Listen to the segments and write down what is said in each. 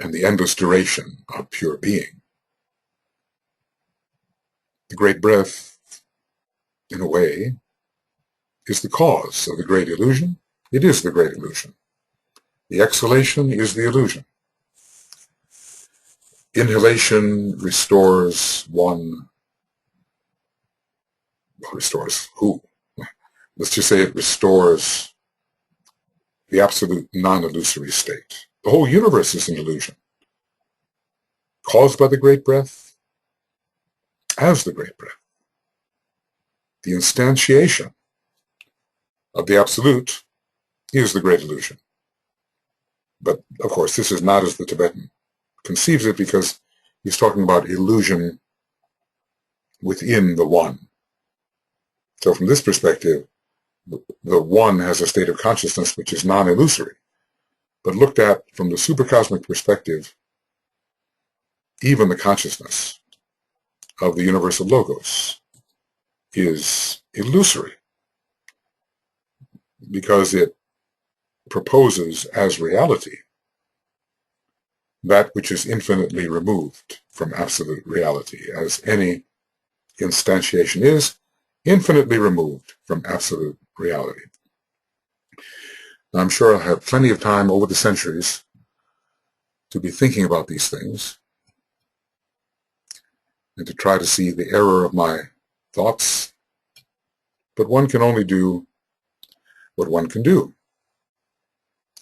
and the endless duration of pure being. The great breath, in a way, is the cause of the great illusion. It is the great illusion. The exhalation is the illusion. Inhalation restores one. Well, restores who? Let's just say it restores the absolute non-illusory state. The whole universe is an illusion, caused by the great breath, as the great breath. The instantiation of the absolute is the great illusion. But, of course, this is not as the Tibetan conceives it, because he's talking about illusion within the one. So from this perspective, the one has a state of consciousness which is non-illusory. But looked at from the supercosmic perspective, even the consciousness of the universal logos is illusory, because it proposes as reality that which is infinitely removed from absolute reality, as any instantiation is infinitely removed from absolute reality. Now, I'm sure I'll have plenty of time over the centuries to be thinking about these things and to try to see the error of my thoughts, but one can only do what one can do,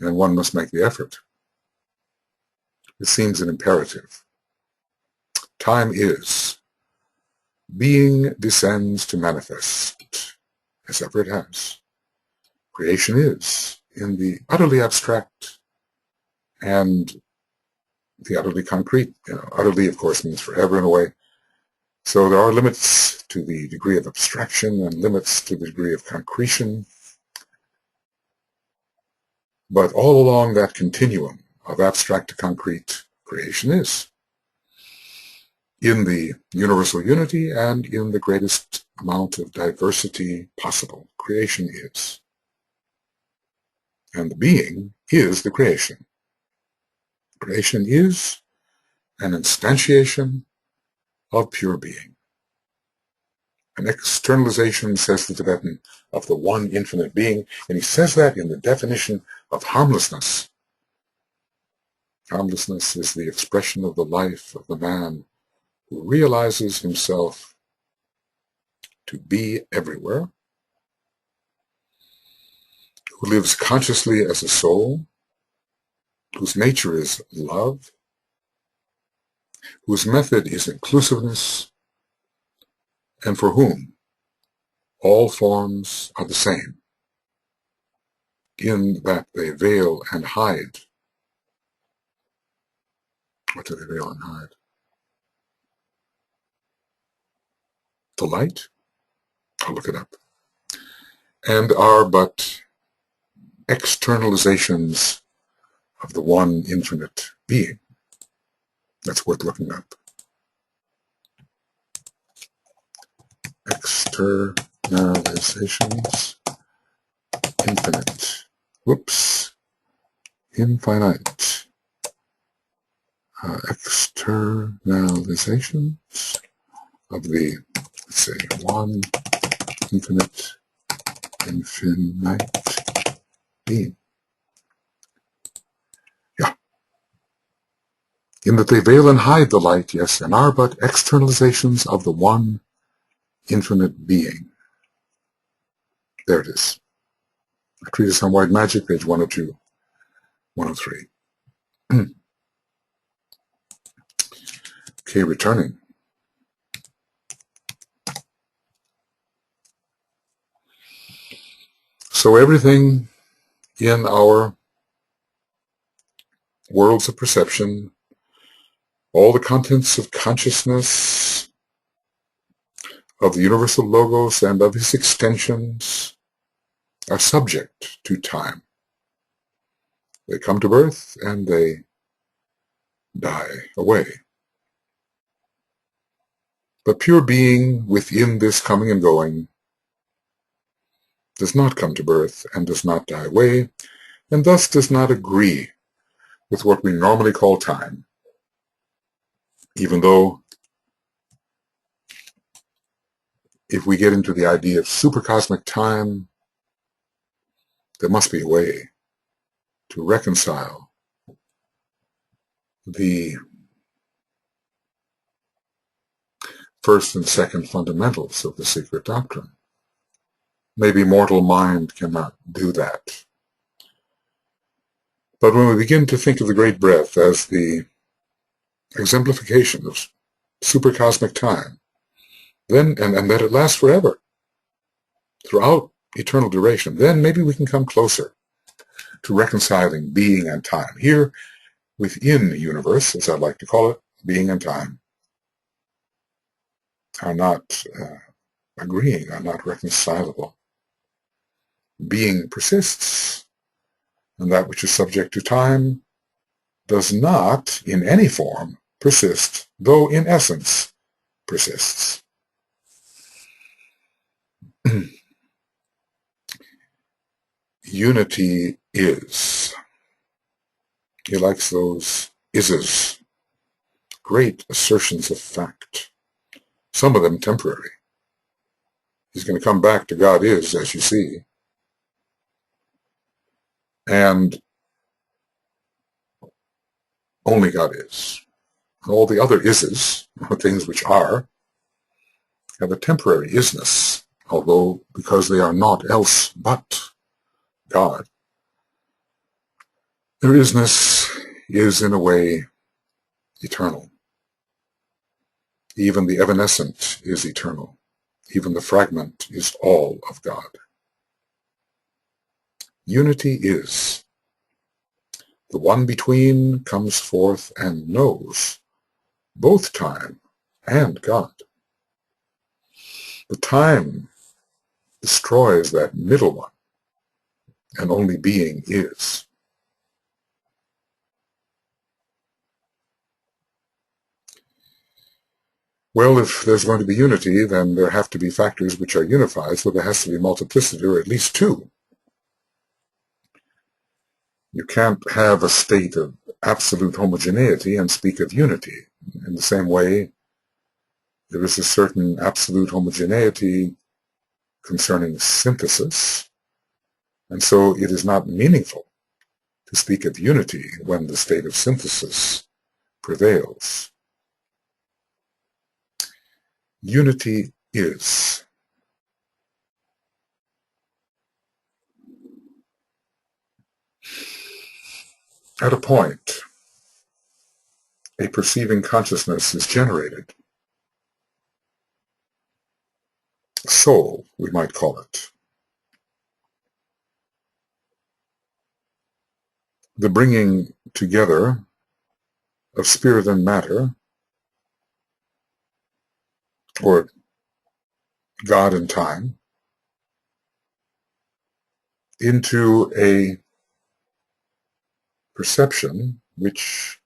and one must make the effort. It seems an imperative. Time is. Being descends to manifest, as ever it has. Creation is, in the utterly abstract and the utterly concrete. Utterly, of course, means forever in a way. So there are limits to the degree of abstraction and limits to the degree of concretion. But all along that continuum of abstract to concrete, creation is. In the universal unity and in the greatest amount of diversity possible, creation is. And the being is the creation. Creation is an instantiation of pure being. An externalization, says the Tibetan, of the one infinite being, and he says that in the definition of harmlessness. Harmlessness is the expression of the life of the man who realizes himself to be everywhere, who lives consciously as a soul, whose nature is love, whose method is inclusiveness, and for whom all forms are the same, in that they veil and hide. What do they veil and hide? The light? I'll look it up. And are but externalizations of the one infinite being. That's worth looking up. Externalizations, infinite. Whoops. Infinite. Externalizations of the, let's say, one infinite being. Yeah. In that they veil and hide the light, yes, and are but externalizations of the one infinite being. There it is. A Treatise on White Magic, page 102, 103. Okay, returning. So everything in our worlds of perception, all the contents of consciousness, of the universal logos and of its extensions, are subject to time. They come to birth and they die away. But pure being within this coming and going does not come to birth and does not die away, and thus does not agree with what we normally call time, even though if we get into the idea of supercosmic time, there must be a way to reconcile the first and second fundamentals of the secret doctrine. Maybe mortal mind cannot do that. But when we begin to think of the great breath as the exemplification of supercosmic time, then, and that it lasts forever, throughout eternal duration, then maybe we can come closer to reconciling being and time. Here, within the universe, as I'd like to call it, being and time are not agreeing, are not reconcilable. Being persists, and that which is subject to time does not, in any form, persist, though in essence persists. Unity is. He likes those ises, great assertions of fact, some of them temporary. He's going to come back to God is, as you see. And only God is. All the other ises, things which are, have a temporary isness, although because they are not else but God, their isness is in a way eternal. Even the evanescent is eternal. Even the fragment is all of God. Unity is. The one between comes forth and knows both time and God. The time destroys that middle one, and only being is. Well, if there's going to be unity, then there have to be factors which are unified, so there has to be multiplicity, or at least two. You can't have a state of absolute homogeneity and speak of unity. In the same way, there is a certain absolute homogeneity concerning synthesis, and so it is not meaningful to speak of unity when the state of synthesis prevails. Unity is. At a point, a perceiving consciousness is generated. Soul, we might call it. The bringing together of spirit and matter, or God and time, into a perception which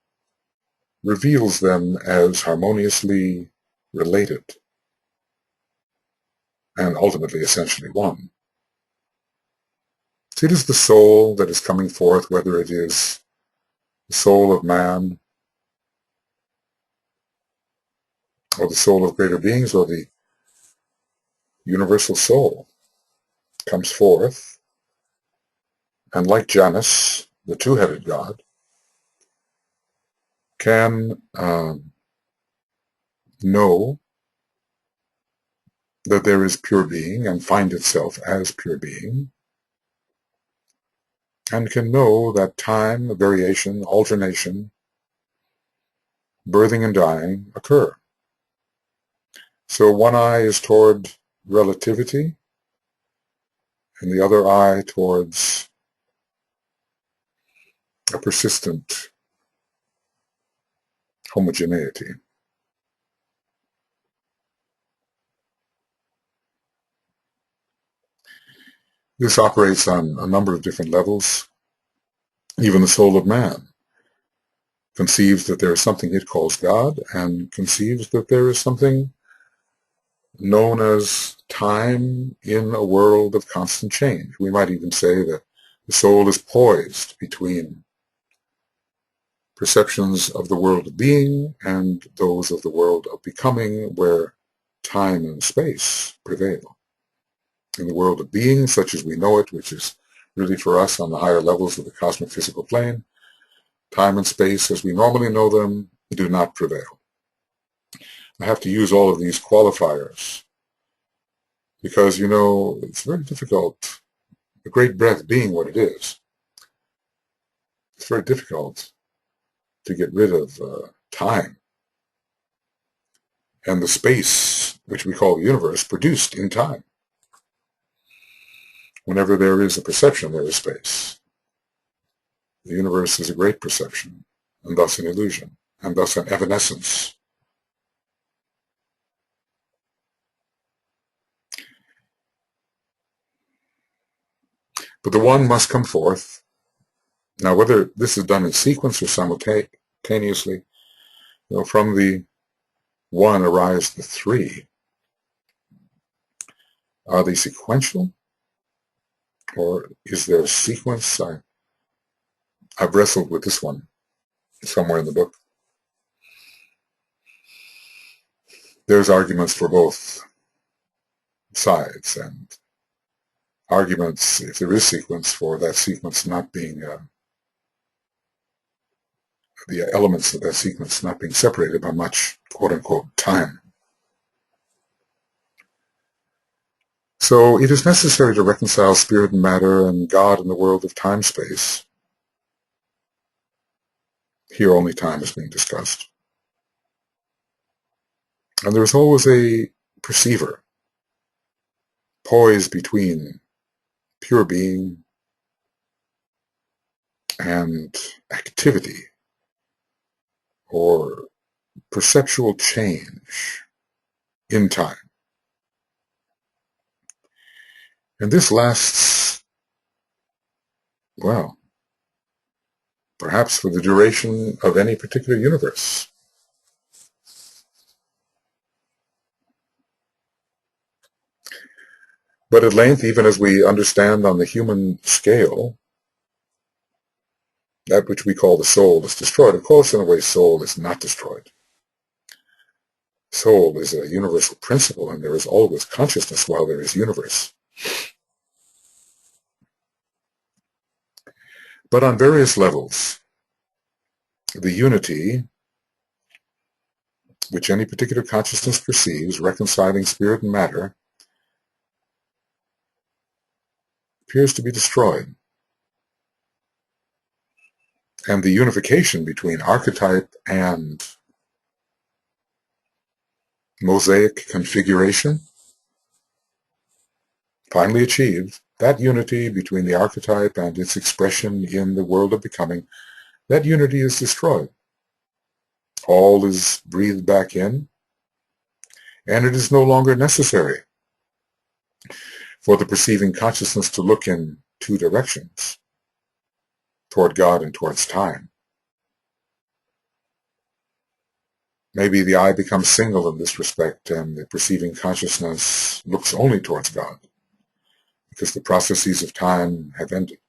reveals them as harmoniously related and ultimately essentially one. So it is the soul that is coming forth, whether it is the soul of man or the soul of greater beings or the universal soul, comes forth, and like Janus, the two-headed God, can know that there is pure being and find itself as pure being, and can know that time, variation, alternation, birthing and dying occur. So one eye is toward relativity, and the other eye towards a persistent homogeneity. This operates on a number of different levels. Even the soul of man conceives that there is something it calls God, and conceives that there is something known as time in a world of constant change. We might even say that the soul is poised between perceptions of the world of being and those of the world of becoming, where time and space prevail. In the world of being, such as we know it, which is really for us on the higher levels of the cosmic physical plane, time and space as we normally know them do not prevail. I have to use all of these qualifiers because, it's very difficult, the great breath being what it is. It's very difficult to get rid of time and the space, which we call the universe, produced in time. Whenever there is a perception, there is space. The universe is a great perception, and thus an illusion, and thus an evanescence. But the one must come forth. Now, whether this is done in sequence or simultaneously, from the one arise the three. Are they sequential? Or is there a sequence? I've wrestled with this one somewhere in the book. There's arguments for both sides, and arguments, if there is sequence, for that sequence not being, the elements of that sequence not being separated by much, quote-unquote, time. So it is necessary to reconcile spirit and matter and God in the world of time-space. Here only time is being discussed. And there is always a perceiver, poised between pure being and activity or perceptual change in time. And this lasts, well, perhaps for the duration of any particular universe. But at length, even as we understand on the human scale, that which we call the soul is destroyed. Of course, in a way, soul is not destroyed. Soul is a universal principle, and there is always consciousness while there is universe. But on various levels, the unity which any particular consciousness perceives, reconciling spirit and matter, appears to be destroyed. And the unification between archetype and mosaic configuration, finally achieved, that unity between the archetype and its expression in the world of becoming, that unity is destroyed. All is breathed back in, and it is no longer necessary for the perceiving consciousness to look in two directions, toward God and towards time. Maybe the eye becomes single in this respect, and the perceiving consciousness looks only towards God, because the processes of time have ended.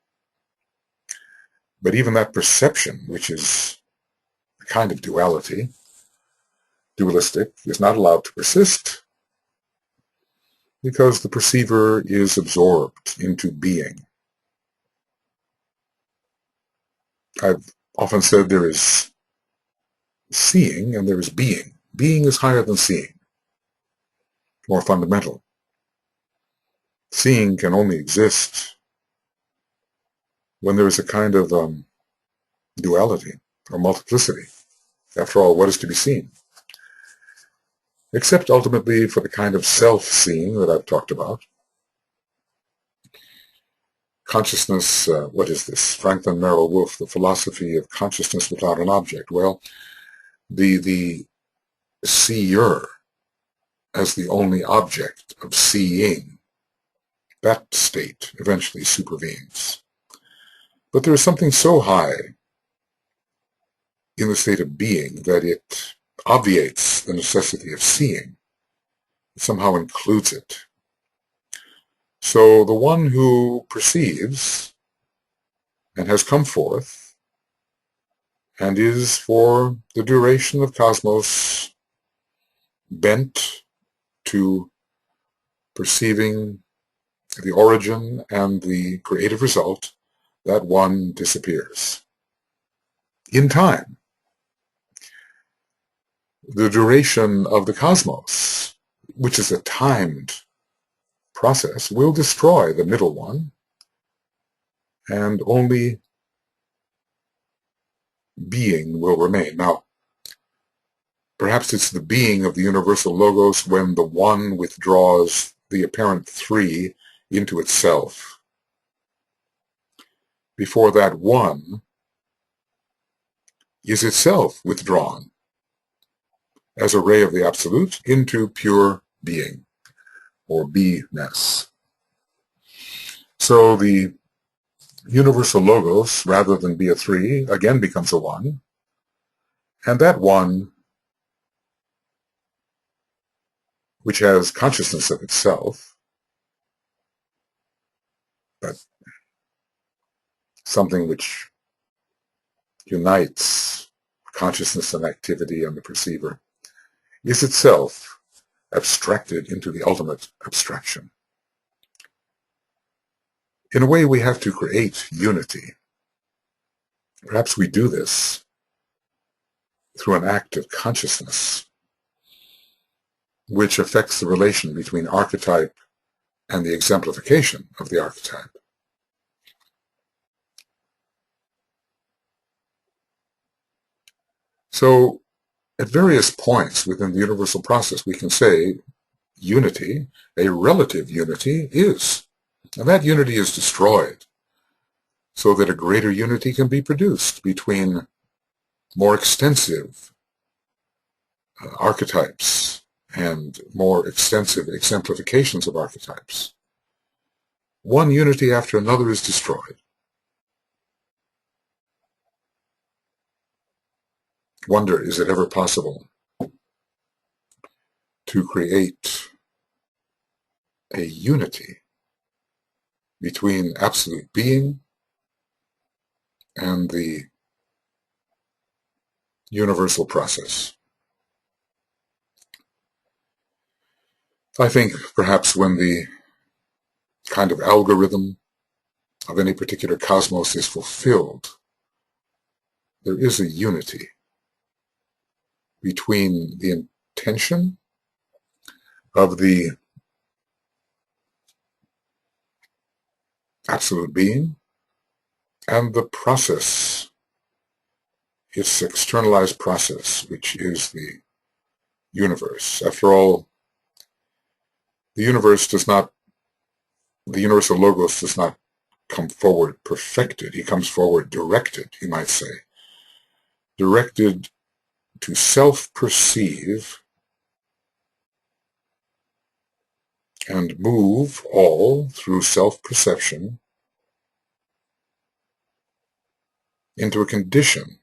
But even that perception, which is a kind of dualistic, is not allowed to persist, because the perceiver is absorbed into being. I've often said there is seeing and there is being. Being is higher than seeing, more fundamental. Seeing can only exist when there is a kind of duality or multiplicity. After all, what is to be seen? Except ultimately for the kind of self-seeing that I've talked about. Consciousness, what is this? Franklin Merrill Wolff, The Philosophy of Consciousness Without an Object. Well, the seer as the only object of seeing, that state eventually supervenes. But there is something so high in the state of being that it obviates the necessity of seeing. It somehow includes it. So the one who perceives and has come forth and is for the duration of cosmos bent to perceiving the origin and the creative result, that one disappears. In time, the duration of the cosmos, which is a timed process, will destroy the middle one, and only being will remain. Now, perhaps it's the being of the universal logos when the one withdraws the apparent three into itself. Before that one is itself withdrawn as a ray of the absolute into pure being, or be-ness. So the universal logos, rather than be a three, again becomes a one, and that one, which has consciousness of itself, but something which unites consciousness and activity and the perceiver, is itself abstracted into the ultimate abstraction. In a way, we have to create unity. Perhaps we do this through an act of consciousness, which affects the relation between archetype and the exemplification of the archetype. So, at various points within the universal process, we can say unity, a relative unity, is. And that unity is destroyed so that a greater unity can be produced between more extensive archetypes and more extensive exemplifications of archetypes. One unity after another is destroyed. Wonder, is it ever possible to create a unity between absolute being and the universal process? I think perhaps when the kind of algorithm of any particular cosmos is fulfilled, there is a unity between the intention of the absolute being and the process, its externalized process, which is the universe. After all, the universe does not, the universal logos does not come forward perfected. He comes forward directed, you might say, directed to self-perceive and move all through self-perception into a condition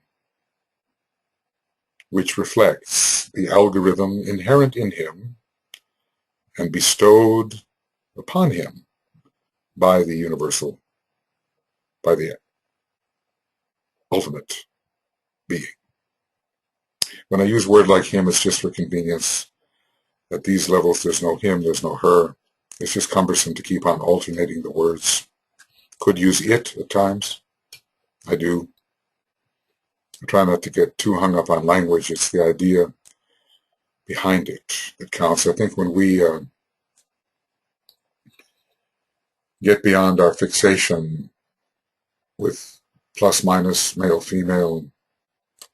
which reflects the algorithm inherent in him and bestowed upon him by the universal, by the ultimate being. When I use a word like him, it's just for convenience. At these levels, there's no him, there's no her. It's just cumbersome to keep on alternating the words. Could use it at times. I do. I try not to get too hung up on language. It's the idea behind it that counts. I think when we get beyond our fixation with plus, minus, male, female,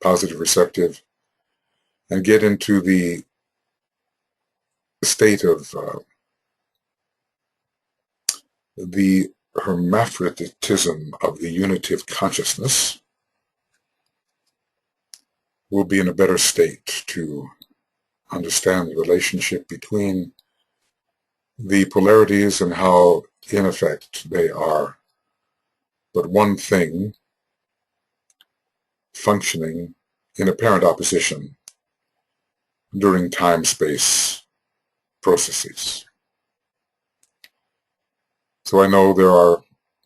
positive, receptive, and get into the state of the hermaphroditism of the unitive consciousness, we'll be in a better state to understand the relationship between the polarities and how, in effect, they are but one thing functioning in apparent opposition during time-space processes. So I know there are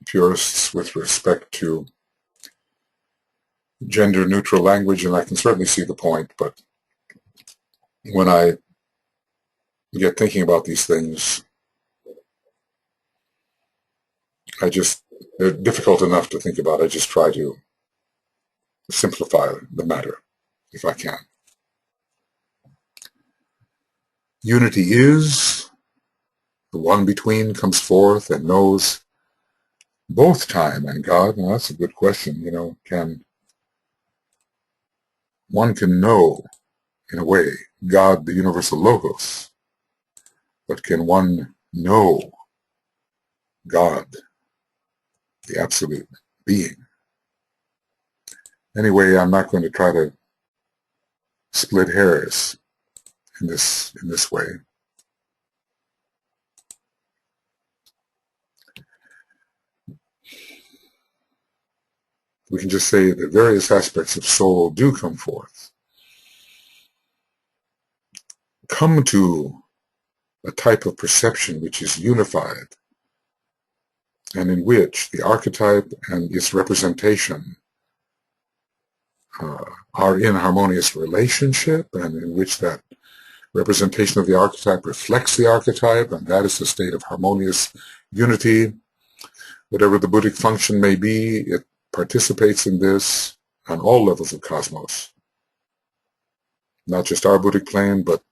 purists with respect to gender-neutral language, and I can certainly see the point, but when I get thinking about these things, they're difficult enough to think about. I just try to simplify the matter if I can. Unity is, the one between comes forth and knows both time and God. Well, that's a good question. One can know, in a way, God, the universal logos, but can one know God, the absolute being? Anyway, I'm not going to try to split hairs in this way. We can just say that various aspects of soul do come forth, come to a type of perception which is unified, and in which the archetype and its representation are in harmonious relationship, and in which that representation of the archetype reflects the archetype, and that is the state of harmonious unity. Whatever the Buddhic function may be, it participates in this on all levels of cosmos. Not just our Buddhic plane, but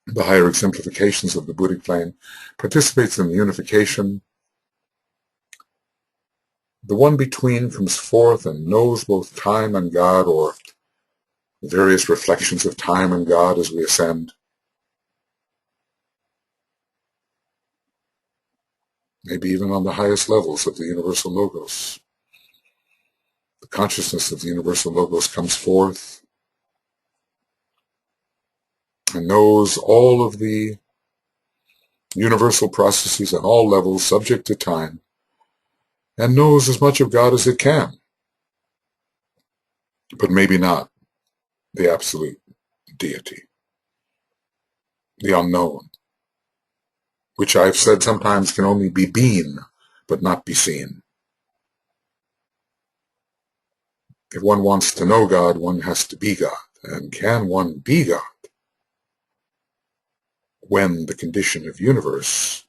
the higher exemplifications of the Buddhic plane, participates in the unification. The one between comes forth and knows both time and God, or various reflections of time and God as we ascend. Maybe even on the highest levels of the universal logos. The consciousness of the universal logos comes forth and knows all of the universal processes at all levels subject to time, and knows as much of God as it can, but maybe not the absolute deity, the unknown, which I've said sometimes can only be but not be seen. If one wants to know God, one has to be God. And can one be God when the condition of universe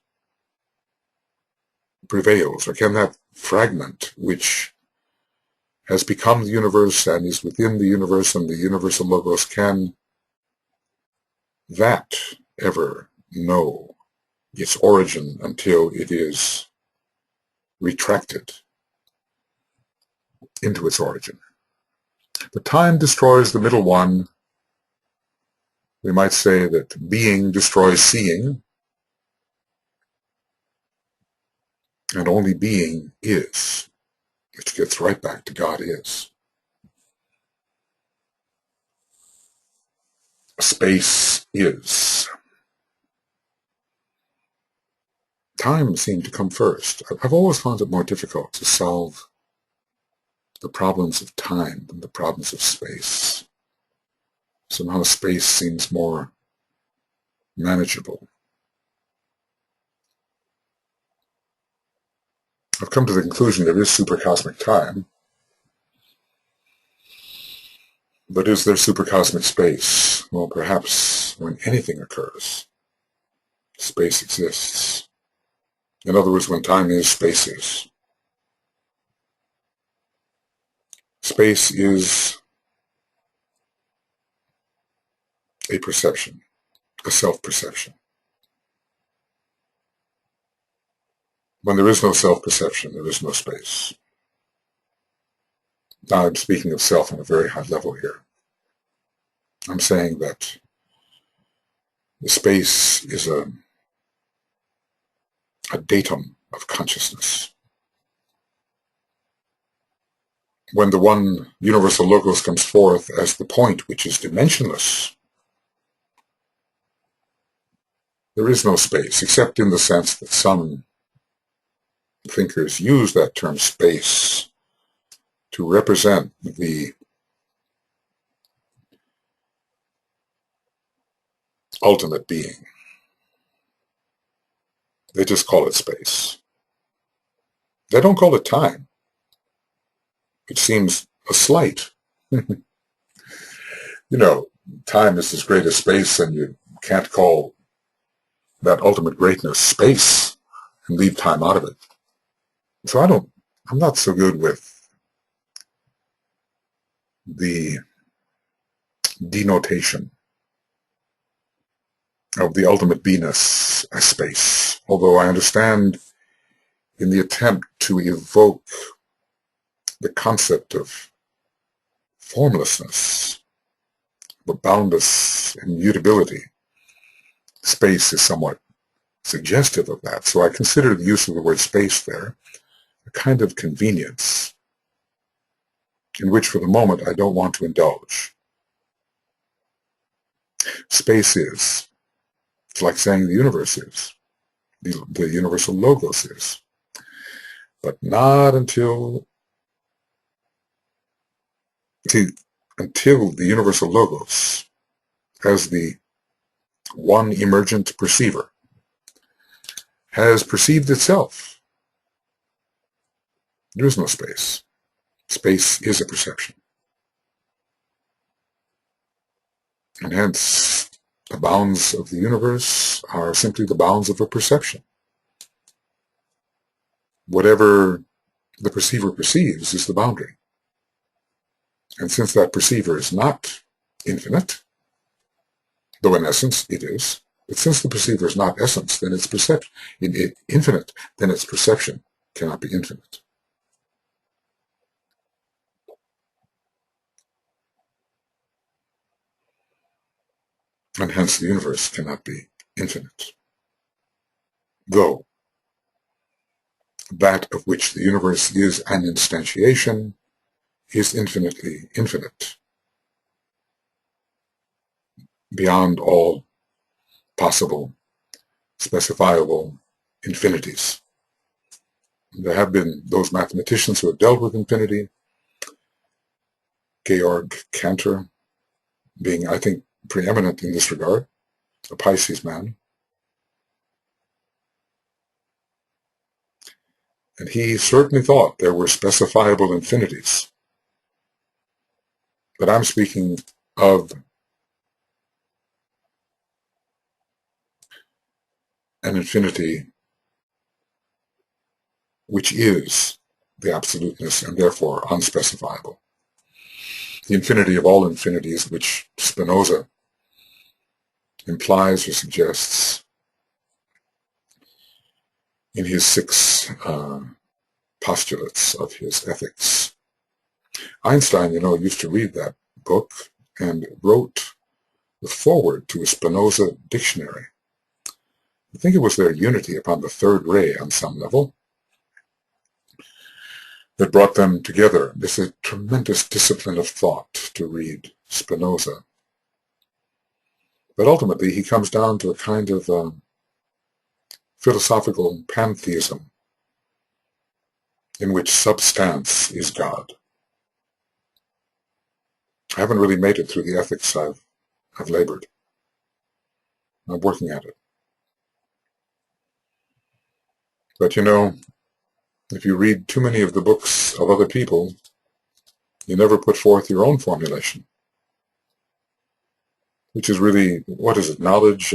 prevails? Or can that fragment which has become the universe and is within the universe and the universal logos, can that ever know its origin until it is retracted into its origin? But time destroys the middle one. We might say that being destroys seeing, and only being is, which gets right back to God is. Space is. Time seemed to come first. I've always found it more difficult to solve the problems of time than the problems of space. Somehow space seems more manageable. I've come to the conclusion there is supercosmic time, but is there supercosmic space? Well, perhaps when anything occurs, space exists. In other words, when time is, space is. Space is a perception, a self-perception. When there is no self-perception, there is no space. Now I'm speaking of self on a very high level here. I'm saying that the space is a datum of consciousness. When the one universal logos comes forth as the point which is dimensionless, there is no space, except in the sense that some thinkers use that term space to represent the ultimate being. They just call it space. They don't call it time, which seems a slight. You know, time is as great as space, and you can't call that ultimate greatness space and leave time out of it. So I'm not so good with the denotation of the ultimate beingness as space, although I understand in the attempt to evoke the concept of formlessness, but boundless immutability, space is somewhat suggestive of that. So I consider the use of the word space there a kind of convenience in which for the moment I don't want to indulge. Space is. It's like saying the universe is. The universal logos is. But not until the universal logos, as the one emergent perceiver, has perceived itself. There is no space. Space is a perception. And hence, the bounds of the universe are simply the bounds of a perception. Whatever the perceiver perceives is the boundary. And since that perceiver is not infinite, though in essence it is, but since the perceiver is not essence, then its perception, infinite, then its perception cannot be infinite. And hence the universe cannot be infinite. Though that of which the universe is an instantiation is infinitely infinite, beyond all possible, specifiable infinities. There have been those mathematicians who have dealt with infinity, Georg Cantor being, I think, preeminent in this regard, a Pisces man. And he certainly thought there were specifiable infinities. But I'm speaking of an infinity which is the absoluteness and therefore unspecifiable. The infinity of all infinities, which Spinoza implies or suggests in his 6 postulates of his ethics. Einstein, used to read that book and wrote the foreword to a Spinoza dictionary. I think it was their unity upon the third ray on some level that brought them together. This is a tremendous discipline of thought to read Spinoza. But ultimately, he comes down to a kind of philosophical pantheism in which substance is God. I haven't really made it through the ethics I've labored. I'm working at it. But if you read too many of the books of other people, you never put forth your own formulation, which is really, what is it? Knowledge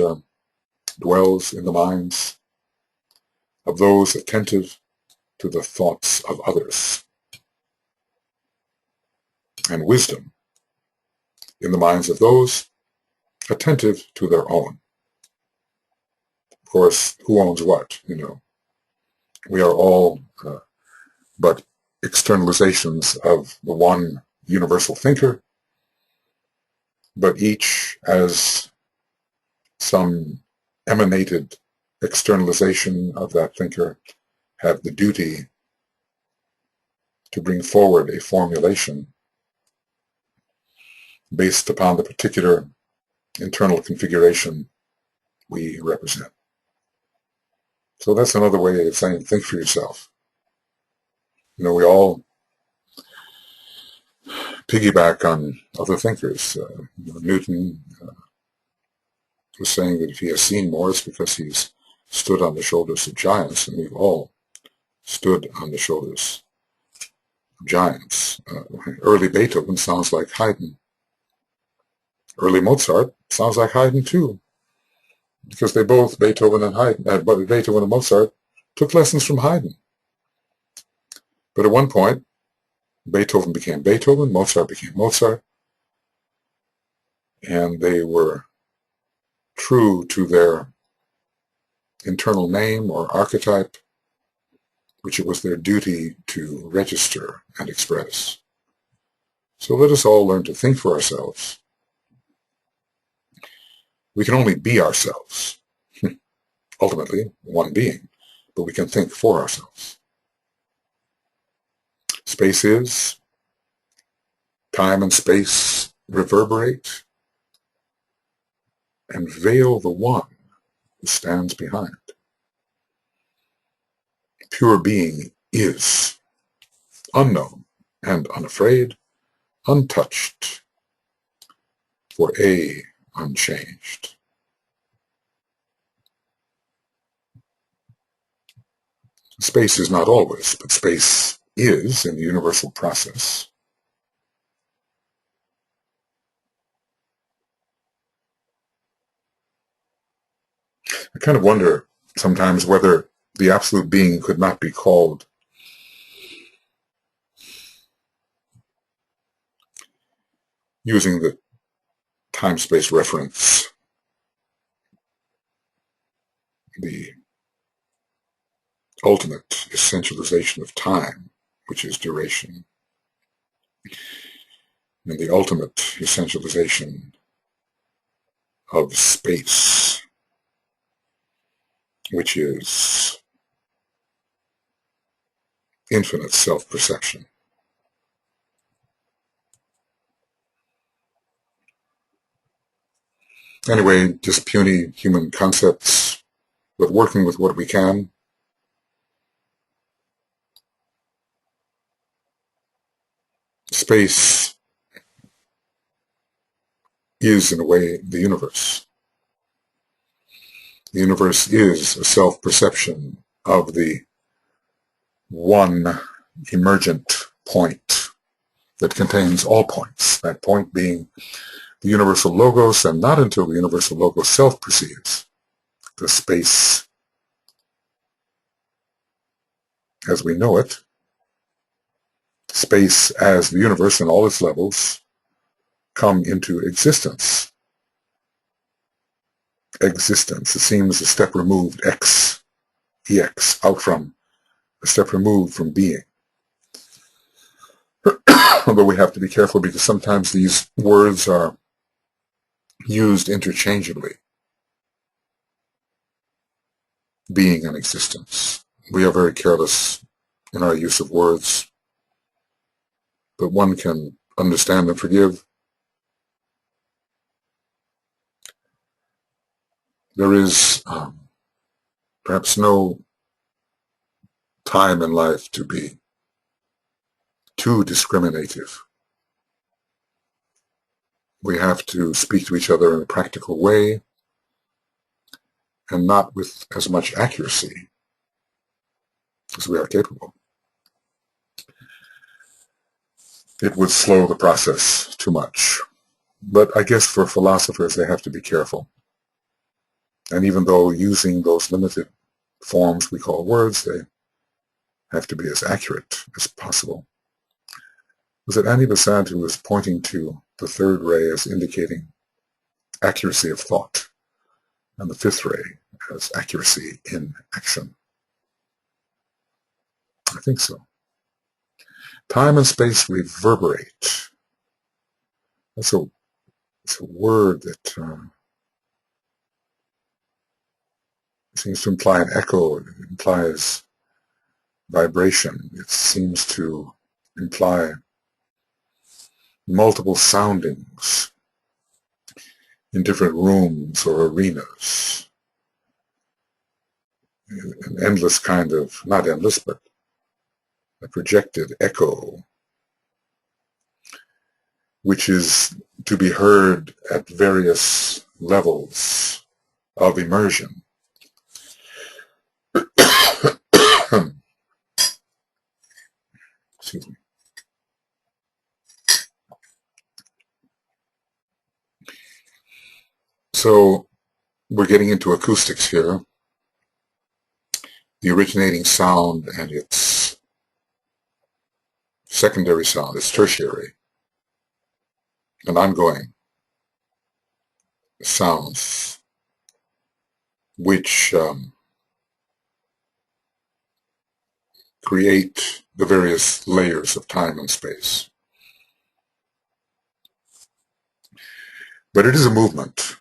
dwells in the minds of those attentive to the thoughts of others, and wisdom in the minds of those attentive to their own. Of course, who owns what? We are all but externalizations of the one universal thinker, but each as some emanated externalization of that thinker have the duty to bring forward a formulation based upon the particular internal configuration we represent. So that's another way of saying think for yourself. We all piggyback on other thinkers. Newton was saying that if he has seen more, it's because he's stood on the shoulders of giants, and we've all stood on the shoulders giants. Early Beethoven sounds like Haydn. Early Mozart sounds like Haydn too, because they both, Beethoven and Mozart, took lessons from Haydn. But at one point, Beethoven became Beethoven, Mozart became Mozart, and they were true to their internal name or archetype, which it was their duty to register and express. So let us all learn to think for ourselves. We can only be ourselves, ultimately one being, but we can think for ourselves. Space is, time and space reverberate and veil the one who stands behind. Pure being is, unknown and unafraid, untouched, for unchanged. Space is not always, but space is in the universal process. I kind of wonder sometimes whether the absolute being could not be called using the time-space reference, the ultimate essentialization of time, which is duration, and the ultimate essentialization of space, which is infinite self-perception. Anyway, just puny human concepts, but working with what we can. Space is, in a way, the universe. The universe is a self-perception of the one emergent point that contains all points, that point being the universal logos, and not until the universal logos self-perceives the space as we know it, space as the universe and all its levels come into existence. Existence, it seems a step removed, ex, out from, a step removed from being. But we have to be careful because sometimes these words are used interchangeably. Being and existence. We are very careless in our use of words, but one can understand and forgive. There is perhaps no time in life to be too discriminative. We have to speak to each other in a practical way and not with as much accuracy as we are capable. It would slow the process too much. But I guess for philosophers, they have to be careful. And even though using those limited forms we call words, they have to be as accurate as possible. Was it Annie Besant who was pointing to the third ray as indicating accuracy of thought, and the fifth ray as accuracy in action? I think so. Time and space reverberate. It's a word that seems to imply an echo. It implies vibration. It seems to imply multiple soundings in different rooms or arenas. An endless kind of, not endless, but a projected echo, which is to be heard at various levels of immersion. Excuse me. So we're getting into acoustics here. The originating sound and its secondary sound, its tertiary, and ongoing sounds, which create the various layers of time and space. But it is a movement,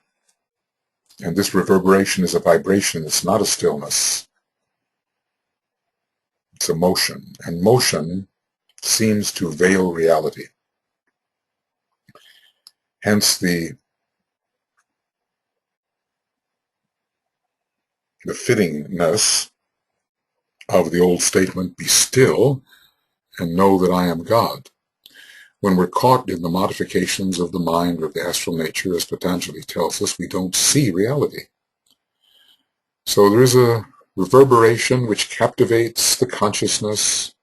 and this reverberation is a vibration. It's not a stillness. It's a motion, and motion seems to veil reality. Hence the fittingness of the old statement, "Be still and know that I am God." When we're caught in the modifications of the mind or the astral nature, as Patanjali tells us, we don't see reality. So there is a reverberation which captivates the consciousness,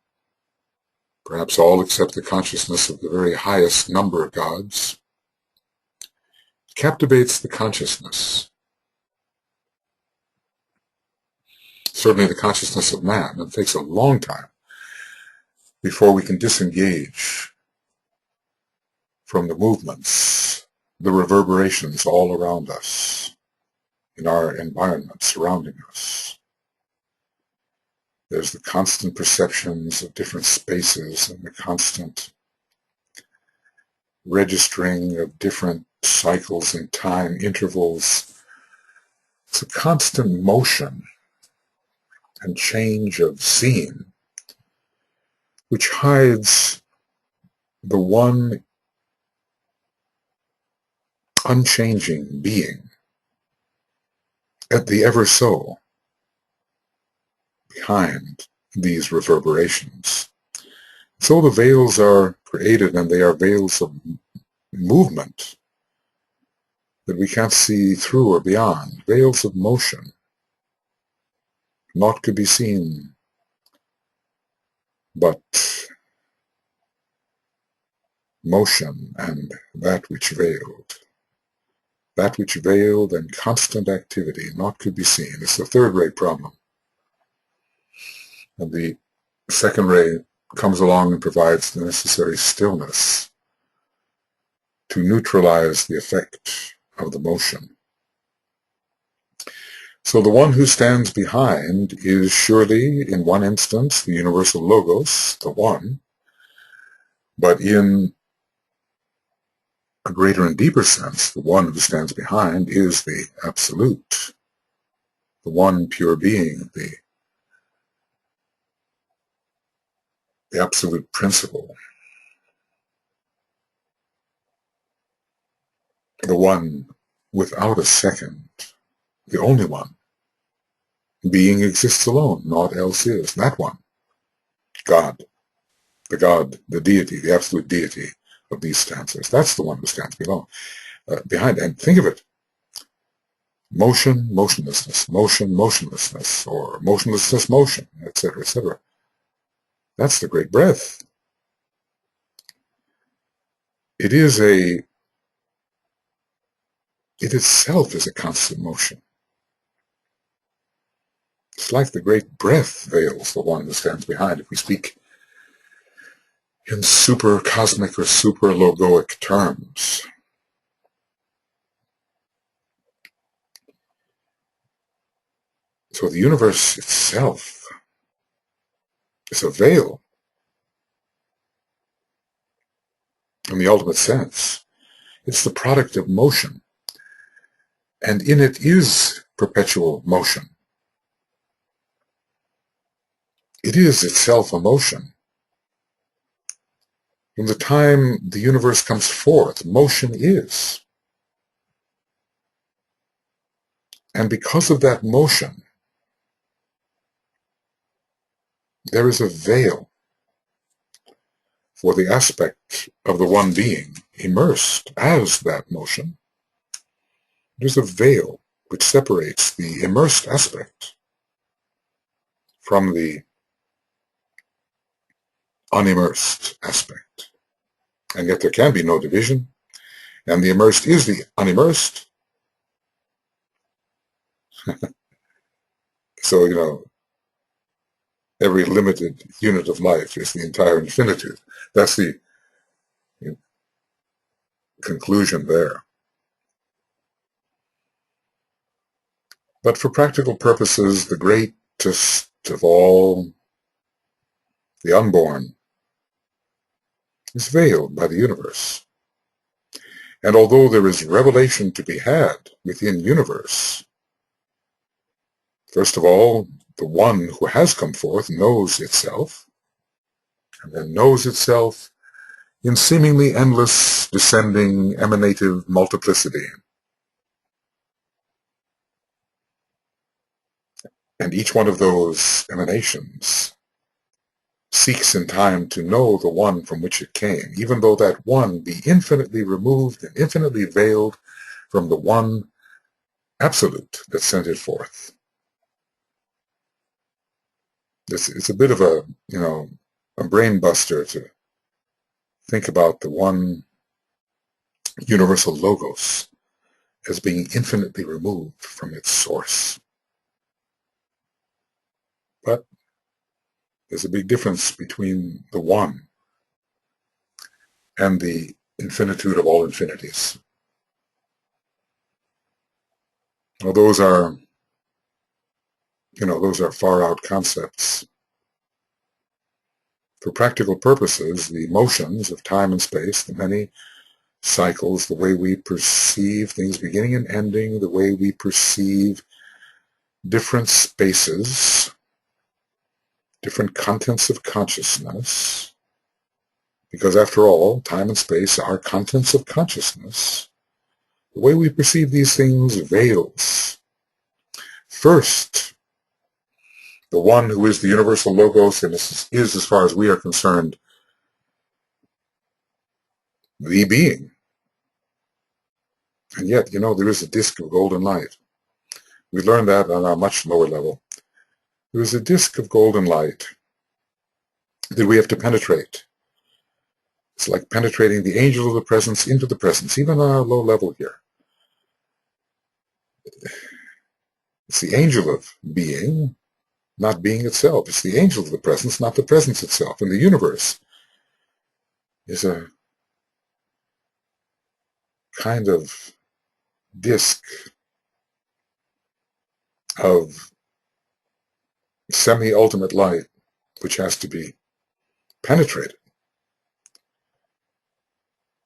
perhaps all except the consciousness of the very highest number of gods. It captivates the consciousness, certainly the consciousness of man. It takes a long time before we can disengage from the movements, the reverberations all around us, in our environment surrounding us. There's the constant perceptions of different spaces and the constant registering of different cycles in time, intervals. It's a constant motion and change of scene, which hides the one unchanging being at the ever so behind these reverberations. So the veils are created, and they are veils of movement that we can't see through or beyond, veils of motion. Naught could be seen but motion and that which veiled. That which veiled and constant activity, naught could be seen. It's the third ray problem. And the second ray comes along and provides the necessary stillness to neutralize the effect of the motion. So the one who stands behind is surely, in one instance, the universal logos, the one, but in a greater and deeper sense, the one who stands behind is the absolute, the one pure being, the absolute principle, the one without a second, the only one. Being exists alone, naught else is. That one, God, the deity, the absolute deity of these stanzas. That's the one who stands behind. And think of it. Motion, motionlessness, motion, motionlessness, or motionlessness, motion, etc., etc. That's the great breath. It itself is a constant motion. It's like the great breath veils the one who stands behind. If we speak in super cosmic or super logoic terms, so the universe itself is a veil in the ultimate sense. It's the product of motion, and in it is perpetual motion. It is itself a motion. From the time the universe comes forth, motion is. And because of that motion, there is a veil for the aspect of the one being immersed as that motion. There's a veil which separates the immersed aspect from the unimmersed aspect. And yet there can be no division, and the immersed is the unimmersed, So, every limited unit of life is the entire infinitude. That's the conclusion there. But for practical purposes, the greatest of all, the unborn, is veiled by the universe. And although there is revelation to be had within universe, first of all, the one who has come forth knows itself, and then knows itself in seemingly endless, descending, emanative multiplicity. And each one of those emanations seeks in time to know the one from which it came, even though that one be infinitely removed and infinitely veiled from the one absolute that sent it forth. It's a bit of a brain buster to think about the one universal logos as being infinitely removed from its source. But there's a big difference between the one and the infinitude of all infinities. Well, those are far out concepts. For practical purposes, the motions of time and space, the many cycles, the way we perceive things beginning and ending, the way we perceive different spaces, different contents of consciousness, because after all, time and space are contents of consciousness. The way we perceive these things veils. First, the one who is the universal logos and is, as far as we are concerned, the being. And yet, there is a disk of golden light. We learned that on a much lower level. There is a disk of golden light that we have to penetrate. It's like penetrating the angel of the presence into the presence, even on a low level here. It's the angel of being, not being itself. It's the angel of the presence, not the presence itself. And the universe is a kind of disk of semi-ultimate light, which has to be penetrated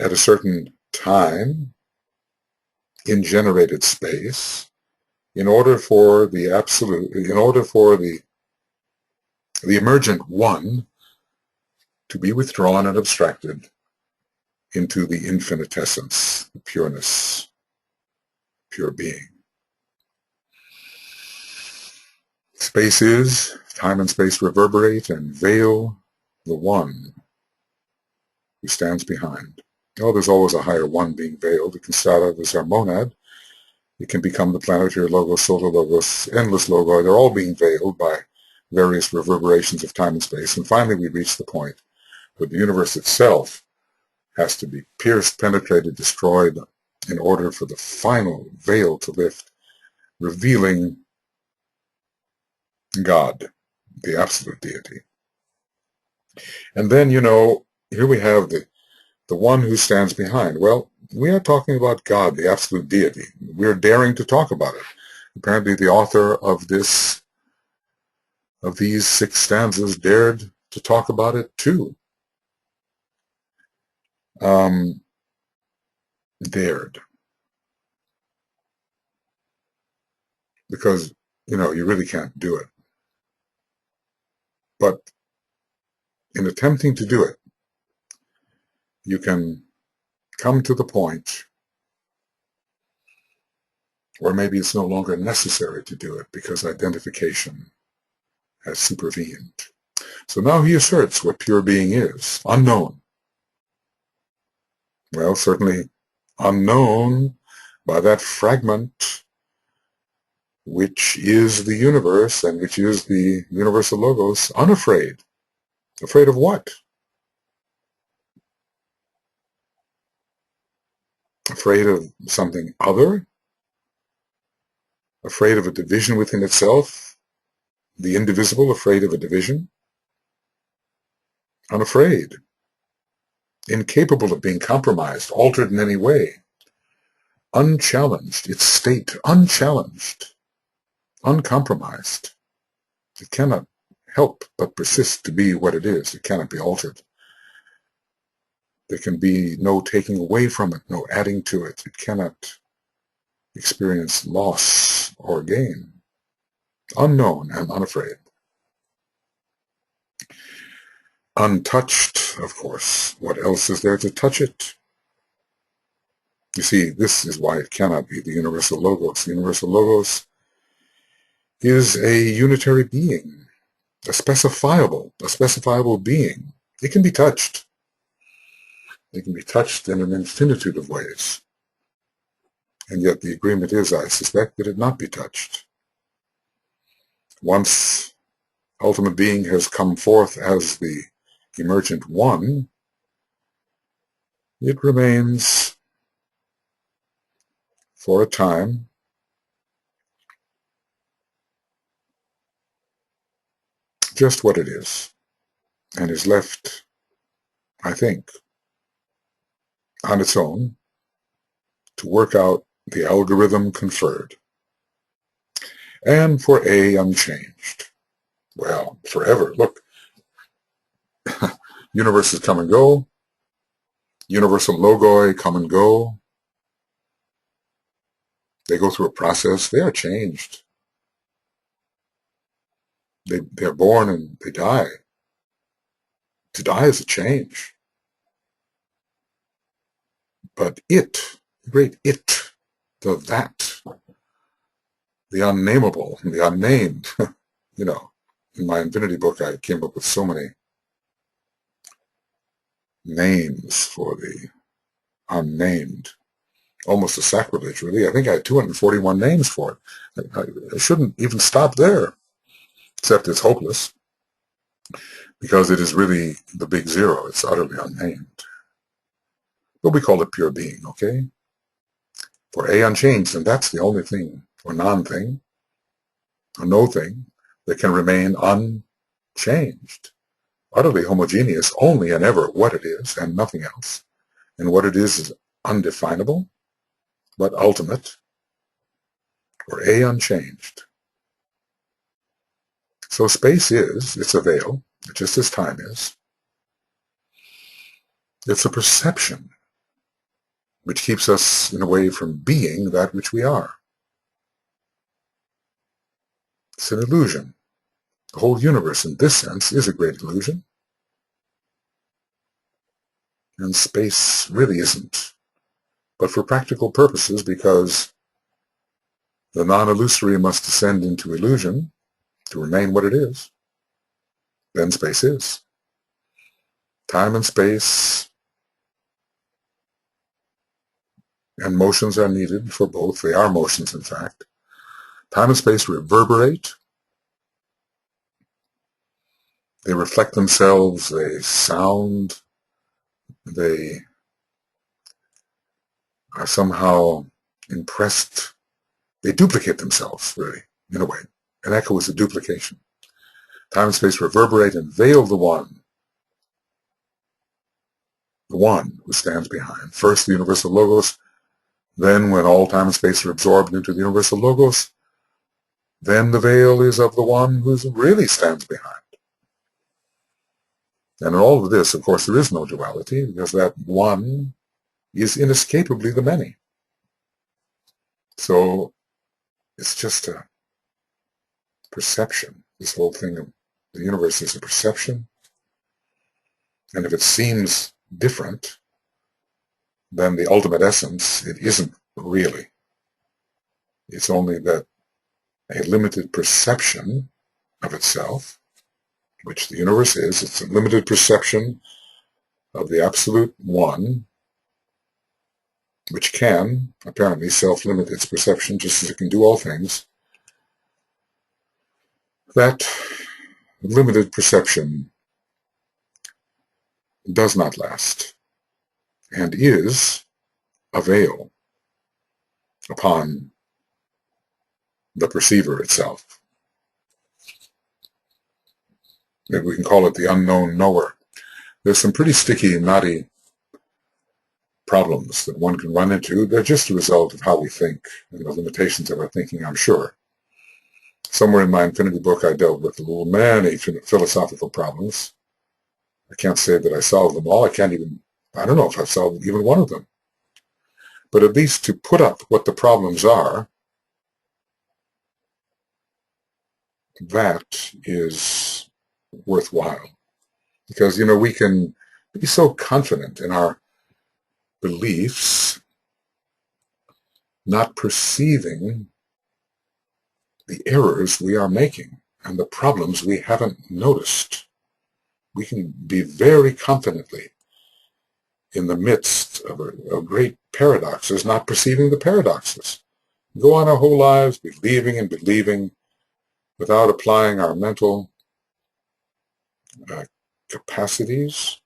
at a certain time in generated space in order for the emergent one to be withdrawn and abstracted into the infinitessence, the pureness, pure being. Space is, time and space reverberate and veil the one who stands behind. Oh, there's always a higher one being veiled. It can start out as our monad. It can become the planetary logos, solar logos, endless logo. They're all being veiled by various reverberations of time and space. And finally, we reach the point where the universe itself has to be pierced, penetrated, destroyed in order for the final veil to lift, revealing God, the absolute deity. And then, here we have the one who stands behind. Well, we are talking about God, the absolute deity. We are daring to talk about it. Apparently the author of these 6 stanzas dared to talk about it too. Dared. Because, you really can't do it. But in attempting to do it, you can come to the point where maybe it's no longer necessary to do it because identification has supervened. So now he asserts what pure being is, unknown. Well, certainly unknown by that fragment which is the universe and which is the universal logos, unafraid. Afraid of what? Afraid of something other? afraid of a division within itself, the indivisible, afraid of a division, unafraid, incapable of being compromised, altered in any way, unchallenged, its state unchallenged, uncompromised. It cannot help but persist to be what it is. It cannot be altered. There can be no taking away from it, no adding to it. It cannot experience loss or gain. Unknown and unafraid. Untouched, of course. What else is there to touch it? You see, this is why it cannot be the universal logos. The universal logos is a unitary being, a specifiable being. It can be touched. It can be touched in an infinitude of ways. And yet the agreement is, I suspect, that it not be touched. Once ultimate being has come forth as the emergent one, it remains for a time just what it is, and is left, I think, on its own to work out the algorithm conferred. And for A unchanged. Well, forever. Look, universes come and go. Universal logoi come and go. They go through a process. They are changed. They're born and they die. To die is a change. But it, the great it, the that, the unnameable, the unnamed, in my Infinity book I came up with so many names for the unnamed. Almost a sacrilege, really. I think I had 241 names for it. I shouldn't even stop there, except it's hopeless, because it is really the big zero. It's utterly unnamed. But we call it pure being, okay? For A unchanged, and that's the only thing, or non-thing, or no thing, that can remain unchanged. Utterly homogeneous, only and ever what it is, and nothing else. And what it is undefinable, but ultimate, or A unchanged. So space is, it's a veil, just as time is. It's a perception which keeps us in a way from being that which we are. It's an illusion. The whole universe, in this sense, is a great illusion. And space really isn't. But for practical purposes, because the non-illusory must descend into illusion to remain what it is, then space is. Time and space and motions are needed for both. They are motions, in fact. Time and space reverberate. They reflect themselves. They sound. They are somehow impressed. They duplicate themselves, really, in a way. An echo is a duplication. Time and space reverberate and veil the one who stands behind. First, the universal logos. Then, when all time and space are absorbed into the universal logos, then the veil is of the one who really stands behind. And in all of this, of course, there is no duality, because that one is inescapably the many. So it's just a perception. This whole thing of the universe is a perception. And if it seems different than the ultimate essence, it isn't really. It's only that a limited perception of itself, which the universe is, it's a limited perception of the absolute one, which can apparently self-limit its perception just as it can do all things. That limited perception does not last and is a veil upon the perceiver itself. Maybe we can call it the unknown knower. There's some pretty sticky, knotty problems that one can run into. They're just a result of how we think and the limitations of our thinking, I'm sure. Somewhere in my Infinity book, I dealt with many philosophical problems. I can't say that I solved them all. I don't know if I've solved even one of them. But at least to put up what the problems are, that is worthwhile. Because, we can be so confident in our beliefs, not perceiving the errors we are making and the problems we haven't noticed. We can be very confidently in the midst of great paradoxes, not perceiving the paradoxes. Go on our whole lives believing and believing without applying our mental capacities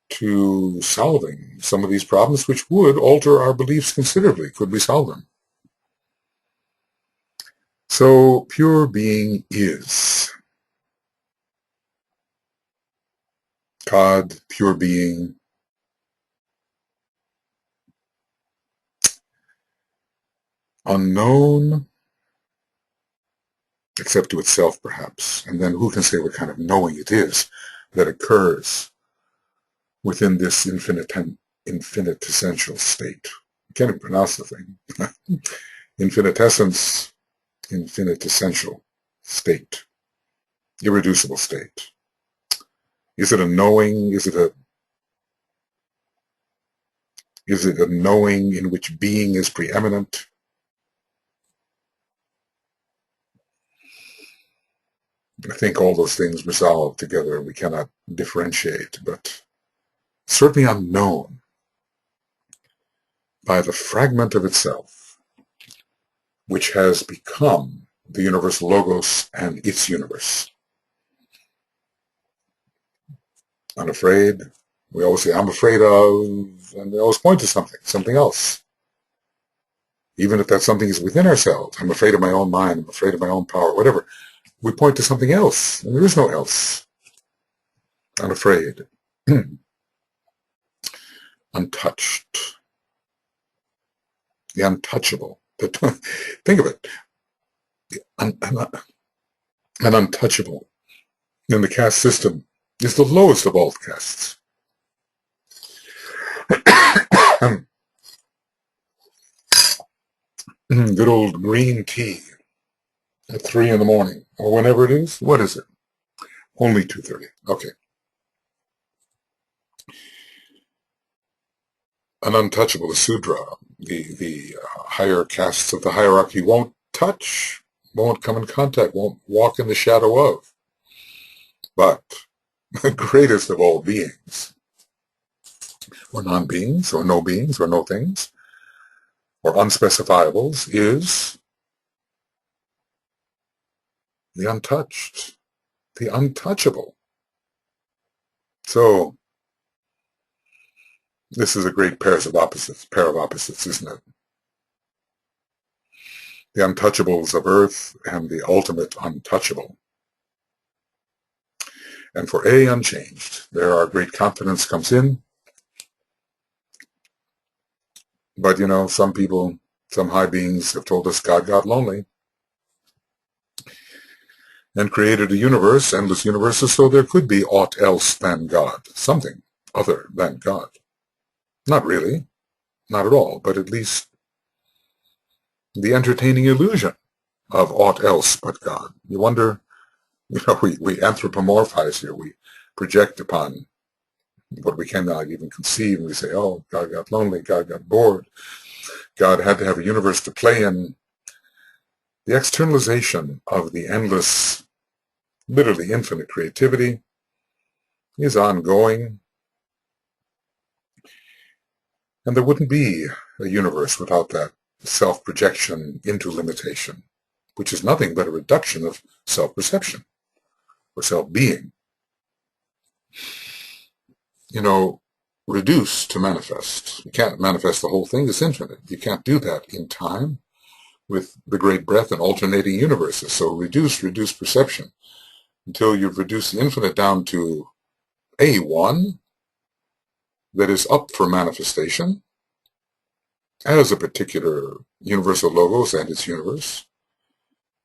to solving some of these problems, which would alter our beliefs considerably, could we solve them. So pure being is. God, pure being, unknown, except to itself perhaps. And then who can say what kind of knowing it is that occurs within this infinitessential state? I can't even pronounce the thing. Infinitessence, infinitessential state, irreducible state. Is it a knowing? Is it a knowing in which being is preeminent? I think all those things resolve together. We cannot differentiate, but certainly unknown by the fragment of itself, which has become the universal logos and its universe. Unafraid. We always say, I'm afraid of, and they always point to something else. Even if that something is within ourselves, I'm afraid of my own mind, I'm afraid of my own power, whatever. We point to something else, and there is no else. Unafraid. Untouched. The untouchable. Think of it. An untouchable in the caste system is the lowest of all castes. Good old green tea at 3 in the morning, or whenever it is. What is it? Only 2:30. Okay. An untouchable, the Sudra, the higher castes of the hierarchy won't touch, won't come in contact, won't walk in the shadow of. But the greatest of all beings, or non-beings, or no things, or unspecifiables, is the untouched, the untouchable. So, this is a great pair of opposites, isn't it? The untouchables of earth and the ultimate untouchable. And for A, unchanged. There our great confidence comes in. But, some people, some high beings have told us God got lonely and created a universe, endless universes, so there could be aught else than God, something other than God. Not really, not at all, but at least the entertaining illusion of aught else but God. You wonder, we anthropomorphize here, we project upon what we cannot even conceive, and we say, oh, God got lonely, God got bored, God had to have a universe to play in. The externalization of the endless, literally infinite creativity is ongoing, and there wouldn't be a universe without that self-projection into limitation, which is nothing but a reduction of self-perception or self-being. Reduce to manifest. You can't manifest the whole thing. It's infinite. You can't do that in time with the great breadth and alternating universes. So reduce perception until you've reduced the infinite down to a one that is up for manifestation as a particular universal logos and its universe.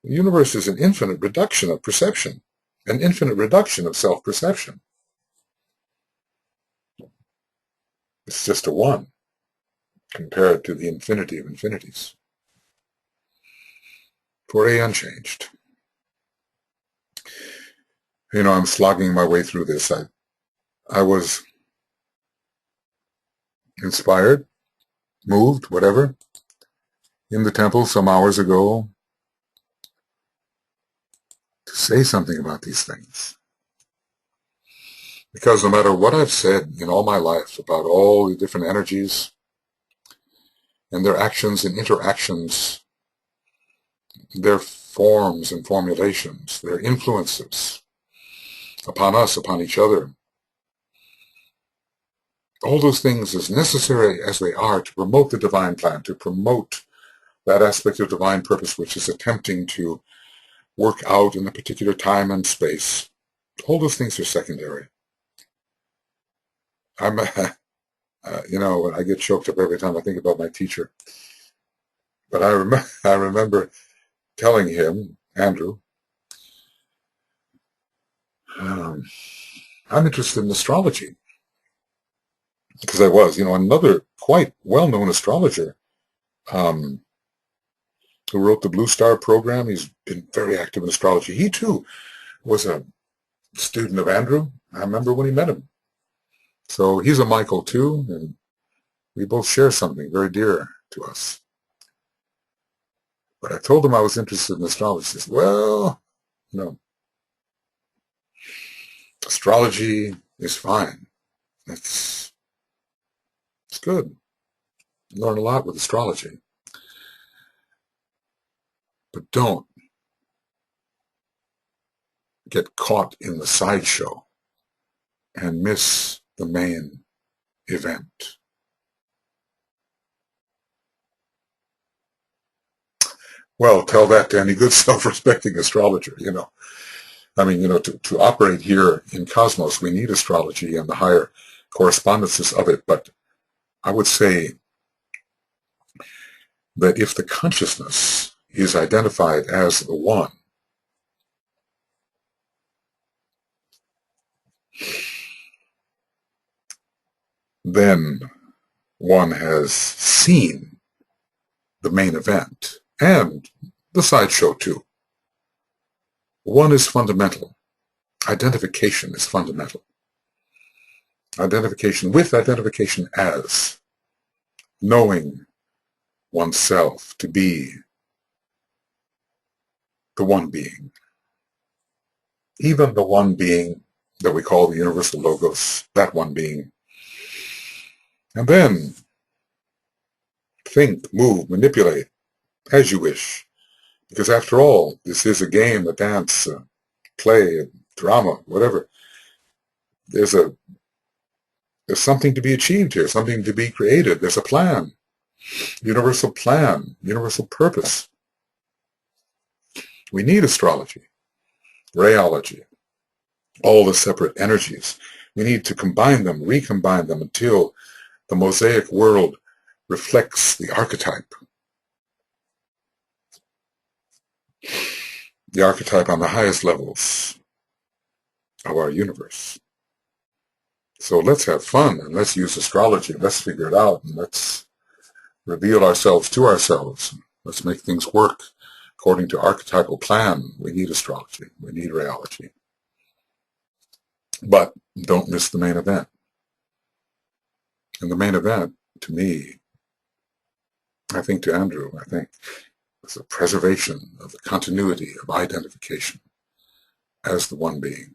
The universe is an infinite reduction of perception, an infinite reduction of self-perception. It's just a one compared to the infinity of infinities. For a unchanged. You know, I'm slogging my way through this. I was inspired, moved, whatever, in the temple some hours ago to say something about these things. Because no matter what I've said in all my life about all the different energies and their actions and interactions, their forms and formulations, their influences upon us, upon each other, all those things, as necessary as they are to promote the divine plan, to promote that aspect of divine purpose which is attempting to work out in a particular time and space, all those things are secondary. I'm, you know, I get choked up every time I think about my teacher. But I remember telling him, Andrew, I'm interested in astrology. Because I was, you know, another quite well-known astrologer who wrote the Blue Star program. He's been very active in astrology. He, too, was a student of Andrew. I remember when he met him. So he's a Michael, too, and we both share something very dear to us. But I told him I was interested in astrology. He says, well, you know, astrology is fine. It's good. Learn a lot with astrology. But don't get caught in the sideshow and miss the main event. Well, tell that to any good self-respecting astrologer, you know. I mean, you know, to operate here in Cosmos, we need astrology and the higher correspondences of it. But I would say that if the consciousness is identified as the one, then one has seen the main event and the sideshow too. One is fundamental. Identification is fundamental. Identification with identification as knowing oneself to be the one being. Even the one being that we call the universal logos, that one being. And then think, move, manipulate as you wish. Because after all, this is a game, a dance, a play, a drama, whatever. There's something to be achieved here, something to be created. There's a plan, universal purpose. We need astrology, rheology, all the separate energies. We need to combine them, recombine them until the mosaic world reflects the archetype on the highest levels of our universe. So let's have fun and let's use astrology. Let's figure it out and let's reveal ourselves to ourselves. Let's make things work according to archetypal plan. We need astrology. We need rheology. But don't miss the main event. And the main event, to me, I think to Andrew, is the preservation of the continuity of identification as the one being.